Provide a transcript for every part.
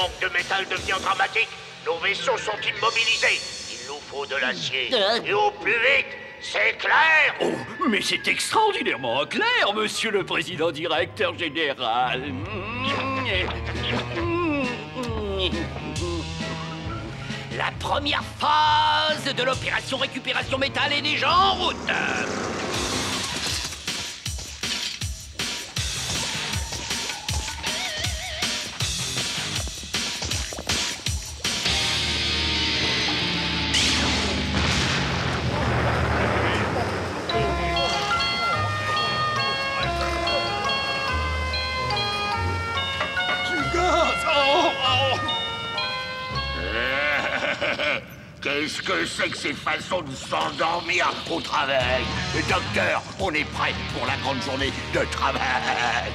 manque de métal devient dramatique. Nos vaisseaux sont immobilisés. Il nous faut de l'acier. Et au plus vite, c'est clair? Oh, mais c'est extraordinairement clair, monsieur le président directeur général. La première phase de l'opération récupération métal est déjà en route. Qu'est-ce que c'est que ces façons de s'endormir au travail? Docteur, on est prêt pour la grande journée de travail.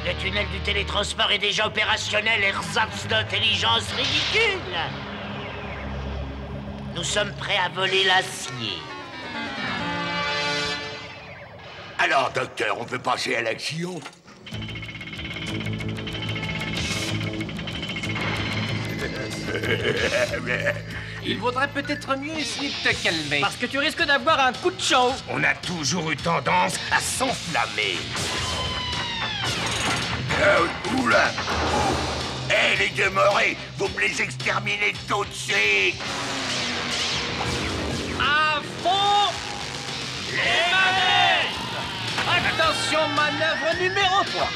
Le tunnel du télétransport est déjà opérationnel, ersatz d'intelligence ridicule. Nous sommes prêts à voler l'acier. Alors, docteur, on peut passer à l'action? Il vaudrait peut-être mieux essayer de te calmer. Parce que tu risques d'avoir un coup de chaud. On a toujours eu tendance à s'enflammer. Oula! Hé, les demeurés, vous me les exterminez tout de suite! À fond! Les manettes! Attention, manœuvre numéro 3.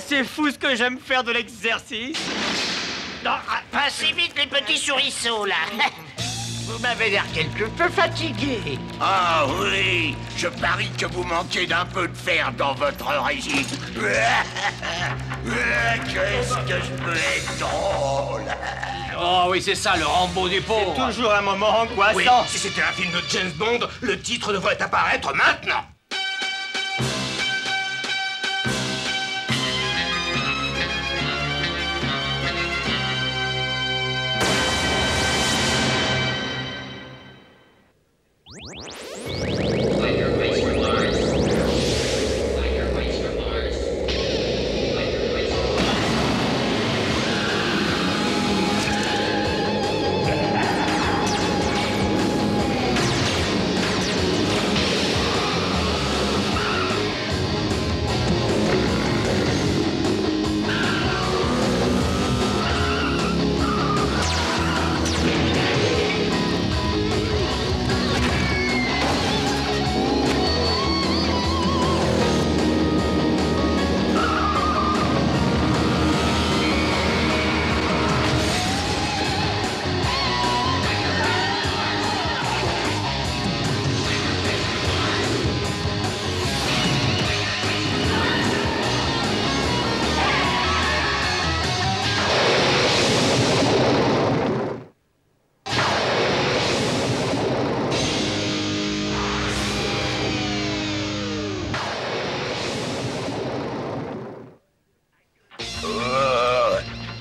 C'est fou ce que j'aime faire de l'exercice. Non, pas si vite, les petits souriceaux, là. Vous m'avez l'air quelque peu fatigué. Ah oui, je parie que vous manquez d'un peu de fer dans votre régime. Qu'est-ce que je peux être drôle. Oh oui, c'est ça, le Rambo des pauvres. C'est toujours un moment angoissant. Oui, si c'était un film de James Bond, le titre devrait apparaître maintenant.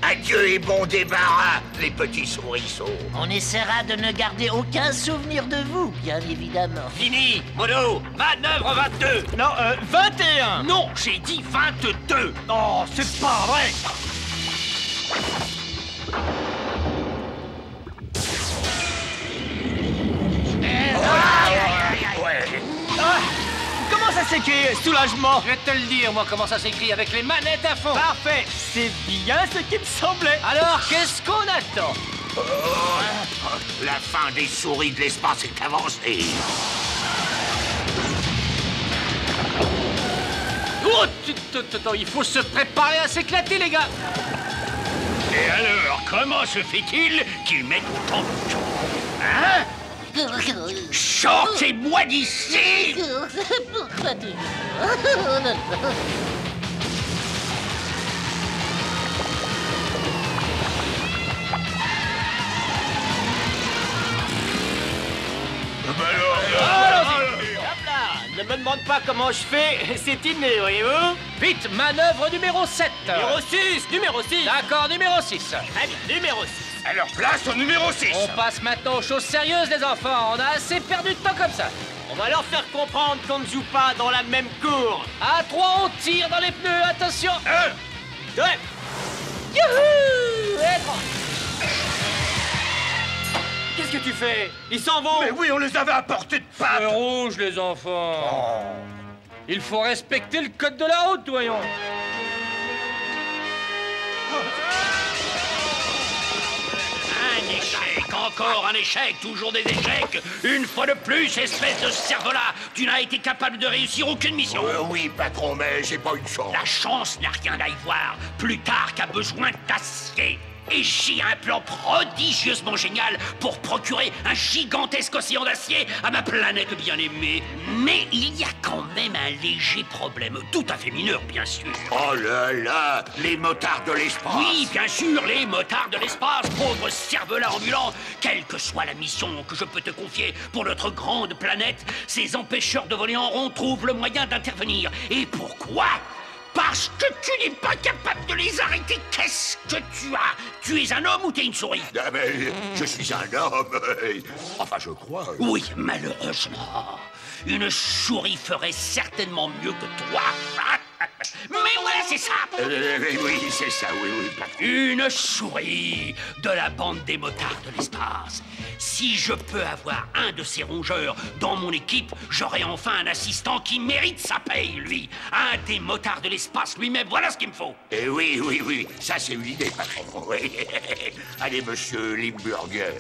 Adieu et bon débarras, les petits souriceaux. On essaiera de ne garder aucun souvenir de vous, bien évidemment. Fini, Mono. Manœuvre 22. Non, 21. Non, j'ai dit 22. Oh, c'est pas vrai. Comment ça s'écrit, soulagement? Je vais te le dire, moi, comment ça s'écrit, avec les manettes à fond. Parfait, c'est bien ce qui me semblait. Alors, qu'est-ce qu'on attend? La fin des souris de l'espace est avancée. Oh, il faut se préparer à s'éclater, les gars. Et alors, comment se fait-il qu'ils mettent autant de temps? Hein? Sortez-moi d'ici! Pourquoi tu... Ne me demande pas comment je fais, c'est inné, voyez-vous? Vite, manœuvre numéro 7. Numéro 6. D'accord, numéro 6. Très bien, numéro 6. Alors place au numéro 6. On passe maintenant aux choses sérieuses, les enfants. On a assez perdu de temps comme ça. On va leur faire comprendre qu'on ne joue pas dans la même cour. À 3, on tire dans les pneus, attention. 2. Youhou! Et 3. Qu'est-ce que tu fais? Ils s'en vont. Mais oui, on les avait à portée de patte. Feu rouge, les enfants. Il faut respecter le code de la route, voyons. Un échec, encore un échec, toujours des échecs. Une fois de plus, espèce de cerveau-là, tu n'as été capable de réussir aucune mission. Oui, patron, mais j'ai pas eu de chance. La chance n'a rien à y voir. Plutarque a besoin d'acier. Et j'ai un plan prodigieusement génial pour procurer un gigantesque océan d'acier à ma planète bien-aimée. Mais il y a quand même un léger problème, tout à fait mineur, bien sûr. Oh là là, les motards de l'espace. Oui, bien sûr, les motards de l'espace, pauvres cervelas ambulants. Quelle que soit la mission que je peux te confier pour notre grande planète, ces empêcheurs de voler en rond trouvent le moyen d'intervenir. Et pourquoi ? Parce que tu n'es pas capable de les arrêter. Qu'est-ce que tu as? Tu es un homme ou t'es une souris? Ah, mais je suis un homme. Enfin, je crois. Oui, malheureusement. Une souris ferait certainement mieux que toi. Mais voilà, c'est ça. Oui, c'est ça, oui, patron. Une souris de la bande des motards de l'espace. Si je peux avoir un de ces rongeurs dans mon équipe, j'aurai enfin un assistant qui mérite sa paye, lui. Un des motards de l'espace lui-même, voilà ce qu'il me faut. Oui, ça c'est une idée, patron. Oui. Allez, monsieur Limburger.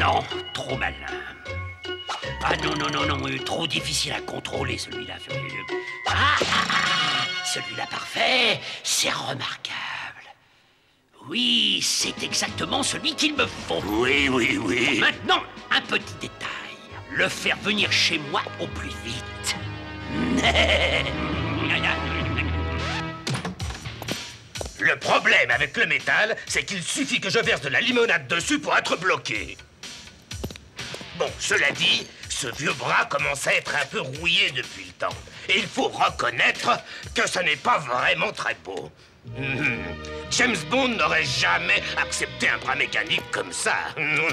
Non, trop malin. Ah non, trop difficile à contrôler celui-là. Celui-là parfait, c'est remarquable. Oui, c'est exactement celui qu'il me faut. Oui. Maintenant, un petit détail. Le faire venir chez moi au plus vite. Le problème avec le métal, c'est qu'il suffit que je verse de la limonade dessus pour être bloqué. Bon, cela dit, ce vieux bras commence à être un peu rouillé depuis le temps. Et il faut reconnaître que ce n'est pas vraiment très beau. James Bond n'aurait jamais accepté un bras mécanique comme ça. Non.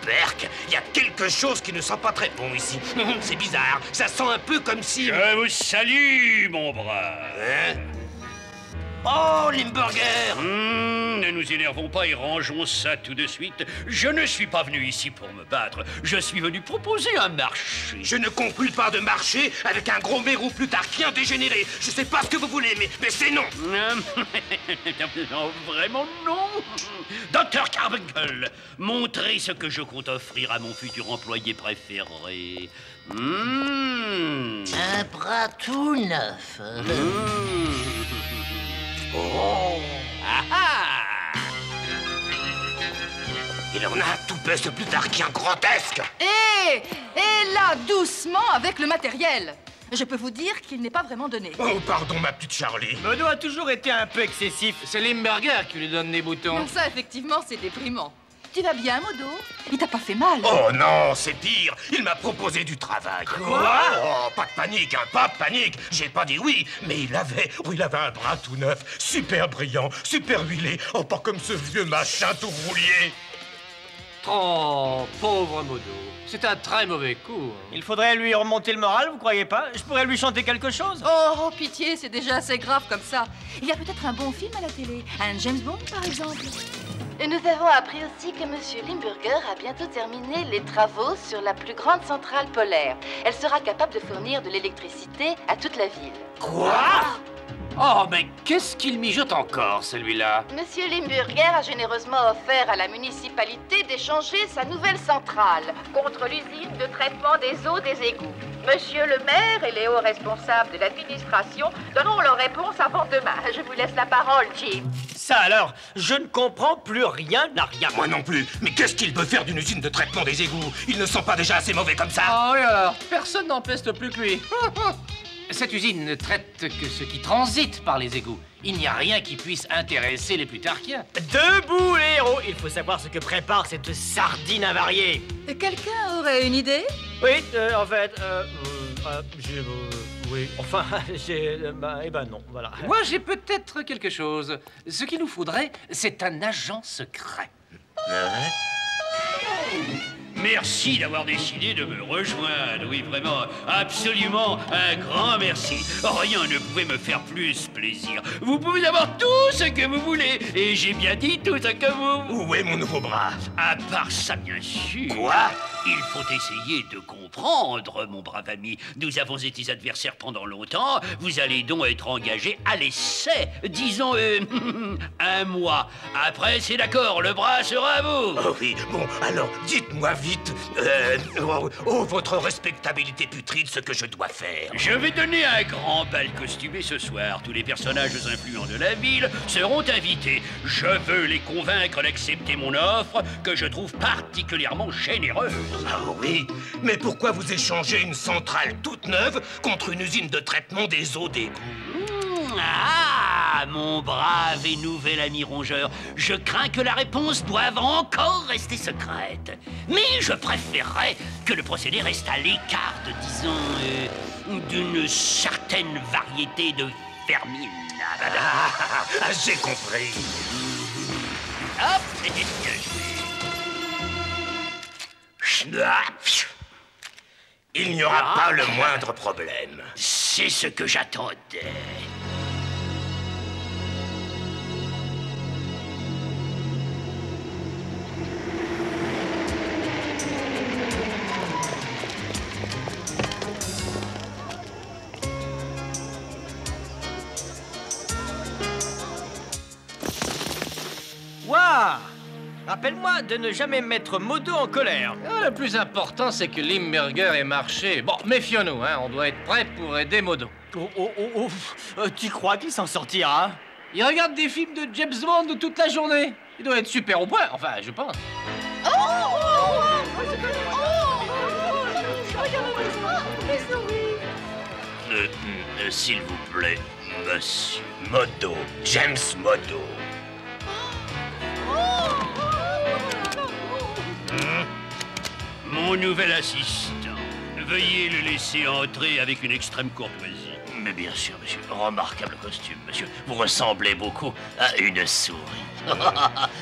Berk, il y a quelque chose qui ne sent pas très bon ici. C'est bizarre, ça sent un peu comme si... Je vous salue, mon bras. Hein? Oh, Limburger! Ne nous énervons pas et rangeons ça tout de suite. Je ne suis pas venu ici pour me battre. Je suis venu proposer un marché. Je ne conclus pas de marché avec un gros mérou plutarchien dégénéré. Je sais pas ce que vous voulez, mais c'est non. Non, vraiment non. Docteur Carbuncle, montrez ce que je compte offrir à mon futur employé préféré. Un bras tout neuf. Oh. Il en a un toupet, ce plutarchien grotesque. Et là, doucement avec le matériel. Je peux vous dire qu'il n'est pas vraiment donné. Oh, pardon, ma petite Charlie. Modo a toujours été un peu excessif. C'est Limburger qui lui donne des boutons. Ça, effectivement, c'est déprimant. Tu vas bien, Modo? Il t'a pas fait mal? Oh non, c'est pire. Il m'a proposé du travail. Quoi? Oh, pas de panique, hein, pas de panique. J'ai pas dit oui, mais il avait un bras tout neuf, super brillant, super huilé. Oh, pas comme ce vieux machin tout roulier. Oh, pauvre Modo. C'est un très mauvais coup. Il faudrait lui remonter le moral, vous croyez pas? Je pourrais lui chanter quelque chose. Oh, pitié, c'est déjà assez grave comme ça. Il y a peut-être un bon film à la télé. Un James Bond, par exemple. Et nous avons appris aussi que Monsieur Limburger a bientôt terminé les travaux sur la plus grande centrale polaire. Elle sera capable de fournir de l'électricité à toute la ville. Quoi? Oh, mais qu'est-ce qu'il mijote encore, celui-là? Monsieur Limburger a généreusement offert à la municipalité d'échanger sa nouvelle centrale contre l'usine de traitement des eaux des égouts. Monsieur le maire et les hauts responsables de l'administration donneront leur réponse avant demain. Je vous laisse la parole, Jim. Ça alors, je ne comprends plus rien à rien. Moi non plus. Mais qu'est-ce qu'il veut faire d'une usine de traitement des égouts? Ils ne sont pas déjà assez mauvais comme ça? Ah oui alors, personne n'en peste plus que lui. Cette usine ne traite que ce qui transite par les égouts. Il n'y a rien qui puisse intéresser les plutarchiens. Debout les héros, il faut savoir ce que prépare cette sardine avariée. Quelqu'un aurait une idée? Oui, en fait, oui, enfin, non, voilà. Moi, j'ai peut-être quelque chose. Ce qu'il nous faudrait, c'est un agent secret. merci d'avoir décidé de me rejoindre. Oui, vraiment, absolument un grand merci. Rien ne pouvait me faire plus plaisir. Vous pouvez avoir tout ce que vous voulez. Et j'ai bien dit tout ce que vous... Où est mon nouveau bras? À part ça, bien sûr. Quoi? Il faut essayer de comprendre, mon brave ami. Nous avons été adversaires pendant longtemps. Vous allez donc être engagé à l'essai. Disons, un mois. Après, c'est d'accord, le bras sera à vous. Oh oui, bon, alors, dites-moi vite, votre respectabilité putride, ce que je dois faire. Je vais donner un grand bal costumé ce soir. Tous les personnages influents de la ville seront invités. Je veux les convaincre d'accepter mon offre, que je trouve particulièrement généreuse. Ah oui, mais pourquoi vous échangez une centrale toute neuve contre une usine de traitement des eaux d'égout? Ah, mon brave et nouvel ami rongeur, je crains que la réponse doive encore rester secrète. Mais je préférerais que le procédé reste à l'écart de, disons, d'une certaine variété de vermine. J'ai compris. Hop. Il n'y aura pas le moindre problème. C'est ce que j'attendais. Waouh! Rappelle-moi de ne jamais mettre Modo en colère. Le plus important, c'est que Limburger ait marché. Bon, méfions-nous, hein, on doit être prêt pour aider Modo. Tu crois qu'il s'en sortira? Il regarde des films de James Bond toute la journée. Il doit être super au point, enfin, je pense. S'il vous plaît, monsieur. Modo, James Modo. Mon nouvel assistant. Veuillez le laisser entrer avec une extrême courtoisie. Mais bien sûr, monsieur. Remarquable costume, monsieur. Vous ressemblez beaucoup à une souris.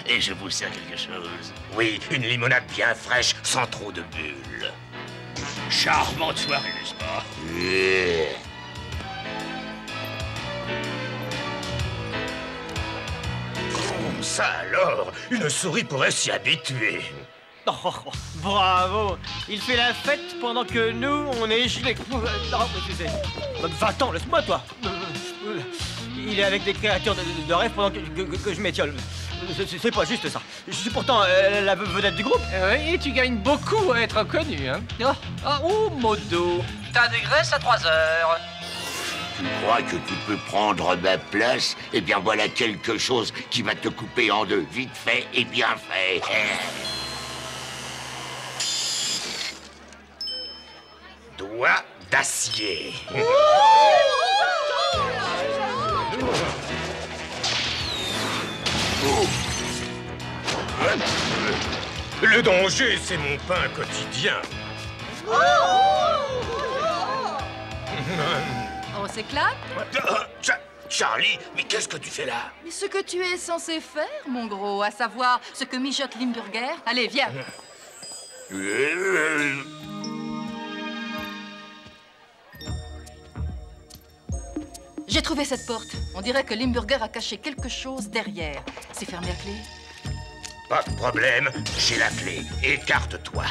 Et je vous sers quelque chose. Oui, une limonade bien fraîche, sans trop de bulles. Charmante soirée, n'est-ce pas? Ça alors, une souris pourrait s'y habituer. Oh, bravo! Il fait la fête pendant que nous, on est gelés. Va-t'en, laisse-moi, toi! Il est avec des créatures de rêve pendant que je m'étiole. C'est pas juste, ça. Je suis pourtant la vedette du groupe. Oui, tu gagnes beaucoup à être connu, hein. Oh, Modo, t'as des graisses à 3 heures. Tu crois que tu peux prendre ma place? Eh bien, voilà quelque chose qui va te couper en deux, vite fait et bien fait. Doigt d'acier. Le danger, c'est mon pain quotidien. On s'éclate? Charlie, mais qu'est-ce que tu fais là? Mais ce que tu es censé faire, mon gros, à savoir ce que mijote Limburger. Allez, viens. J'ai trouvé cette porte. On dirait que Limburger a caché quelque chose derrière. C'est fermé à clé? Pas de problème, j'ai la clé. Écarte-toi.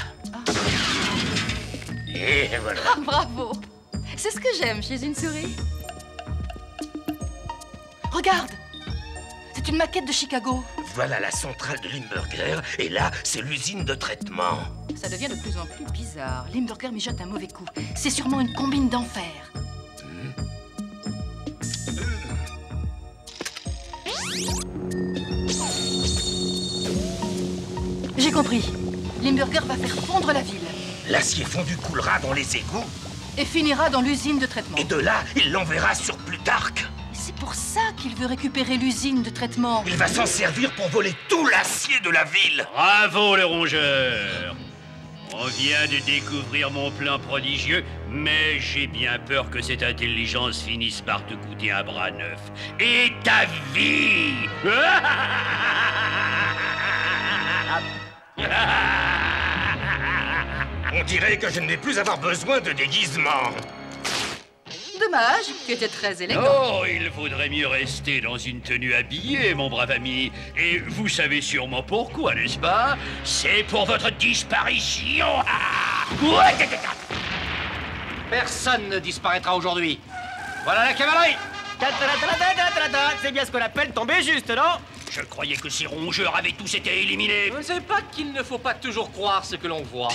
Et voilà. Ah, bravo! C'est ce que j'aime chez une souris. Regarde! C'est une maquette de Chicago. Voilà la centrale de Limburger, et là, c'est l'usine de traitement. Ça devient de plus en plus bizarre. Limburger mijote un mauvais coup. C'est sûrement une combine d'enfer. J'ai compris. Limburger va faire fondre la ville. L'acier fondu coulera dans les égouts. Et finira dans l'usine de traitement. Et de là, il l'enverra sur Plutarque. C'est pour ça qu'il veut récupérer l'usine de traitement. Il va s'en servir pour voler tout l'acier de la ville. Bravo, le rongeur. On vient de découvrir mon plan prodigieux, mais j'ai bien peur que cette intelligence finisse par te coûter un bras neuf. Et ta vie. On dirait que je ne vais plus avoir besoin de déguisement. Dommage, tu étais très élégant. Oh, il vaudrait mieux rester dans une tenue habillée, mon brave ami. Et vous savez sûrement pourquoi, n'est-ce pas? C'est pour votre disparition. Ah ouais. Personne ne disparaîtra aujourd'hui. Voilà la cavalerie. C'est bien ce qu'on appelle tomber juste, non? Je croyais que ces rongeurs avaient tous été éliminés. Vous ne savez pas qu'il ne faut pas toujours croire ce que l'on voit.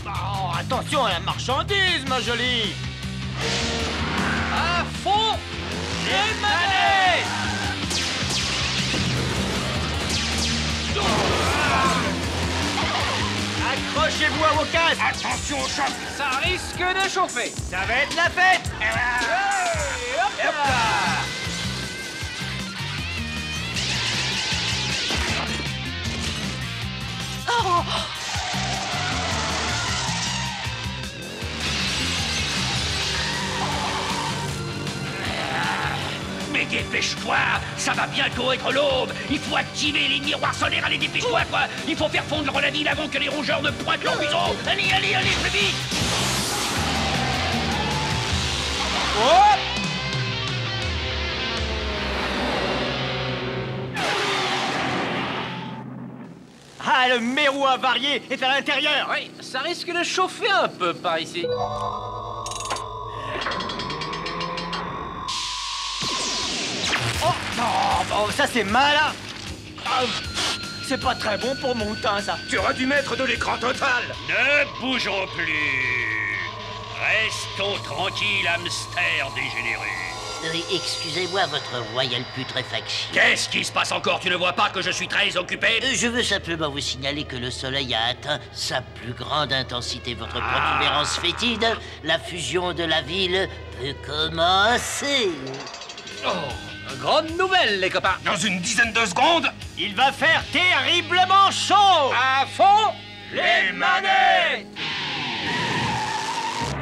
Oh, attention à la marchandise, ma jolie. À fond Les manettes. Accrochez-vous à vos casques. Attention au choc. Ça risque de chauffer. Ça va être la fête. Hop là. Mais dépêche-toi, ça va bientôt être l'aube. Il faut activer les miroirs solaires. Allez, dépêche-toi, quoi. Il faut faire fondre la ville avant que les rongeurs ne pointent leur museau. Allez, allez, allez, plus vite. Oh. Ah, le mérou avarié est à l'intérieur. Oui, ça risque de chauffer un peu par ici. Oh, non, ça c'est malin. Ah, c'est pas très bon pour mon teint, ça. Tu aurais dû mettre de l'écran total. Ne bougeons plus. Restons tranquilles, hamster dégénéré. Excusez-moi, votre royale putréfaction. Qu'est-ce qui se passe encore? Tu ne vois pas que je suis très occupé? Je veux simplement vous signaler que le soleil a atteint sa plus grande intensité. Votre protubérance fétide, la fusion de la ville peut commencer. Oh, grande nouvelle, les copains. Dans une dizaine de secondes. Il va faire terriblement chaud. À fond Les manettes.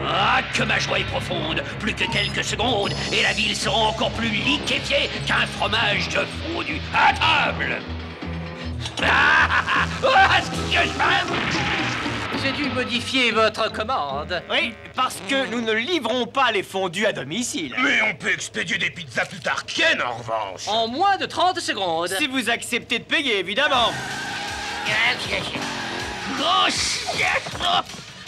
Ah, que ma joie est profonde. Plus que quelques secondes, et la ville sera encore plus liquéfiée qu'un fromage de fondu à table. J'ai dû modifier votre commande. Oui, parce que nous ne livrons pas les fondus à domicile. Mais on peut expédier des pizzas plutarchiennes, en revanche. En moins de 30 secondes. Si vous acceptez de payer, évidemment.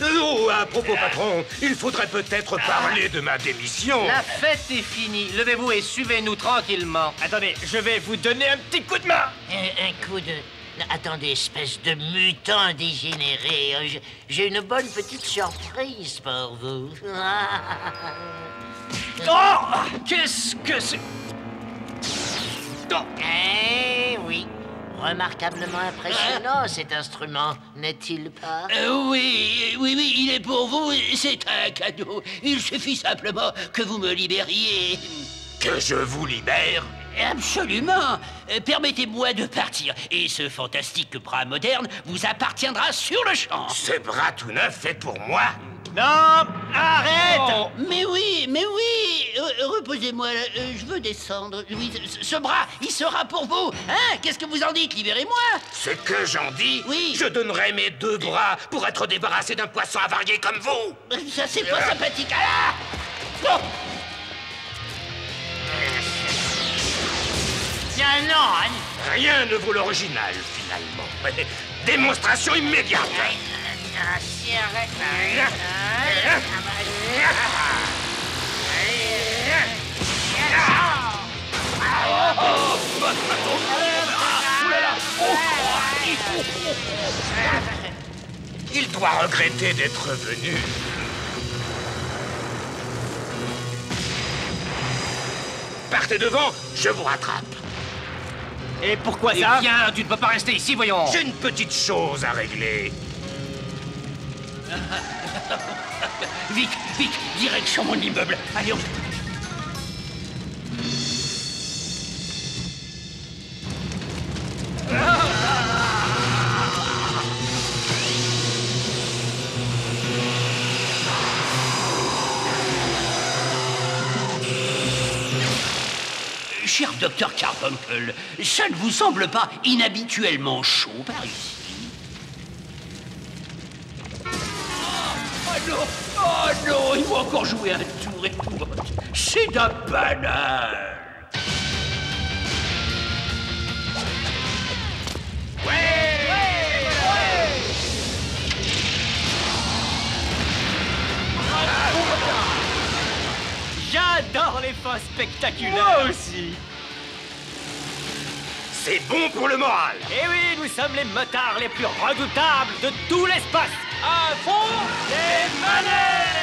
Oh, à propos, patron, il faudrait peut-être parler de ma démission. La fête est finie. Levez-vous et suivez-nous tranquillement. Attendez, je vais vous donner un petit coup de main. Un coup de... Attendez, espèce de mutant dégénéré. J'ai une bonne petite surprise pour vous. Oh! Qu'est-ce que c'est? Eh oui. Remarquablement impressionnant, cet instrument, n'est-il pas? Oui, il est pour vous, c'est un cadeau. Il suffit simplement que vous me libériez. Que je vous libère? Absolument. Permettez-moi de partir, et ce fantastique bras moderne vous appartiendra sur le champ. Ce bras tout neuf fait pour moi? Non, arrête! Oh, mais oui, reposez-moi, je veux descendre. Oui, ce bras, il sera pour vous. Hein? Qu'est-ce que vous en dites? Libérez-moi. Ce que j'en dis? Oui. Je donnerais mes 2 bras pour être débarrassé d'un poisson avarié comme vous. Ça, c'est pas sympathique. Ah! Oh! Tiens, non! Rien ne vaut l'original, finalement. Démonstration immédiate. Il doit regretter d'être venu. Partez devant, je vous rattrape. Et pourquoi Eh ça? bien, tu ne peux pas rester ici, voyons. J'ai une petite chose à régler. Vite, direction mon immeuble. Allez, on... Cher docteur Carbuncle, ça ne vous semble pas inhabituellement chaud par ici? Oh non! Oh non! Il faut encore jouer un tour et tout. C'est d'un banal! J'adore les fins spectaculaires. Moi aussi. C'est bon pour le moral. Et oui, nous sommes les motards les plus redoutables de tout l'espace. À fond les manettes!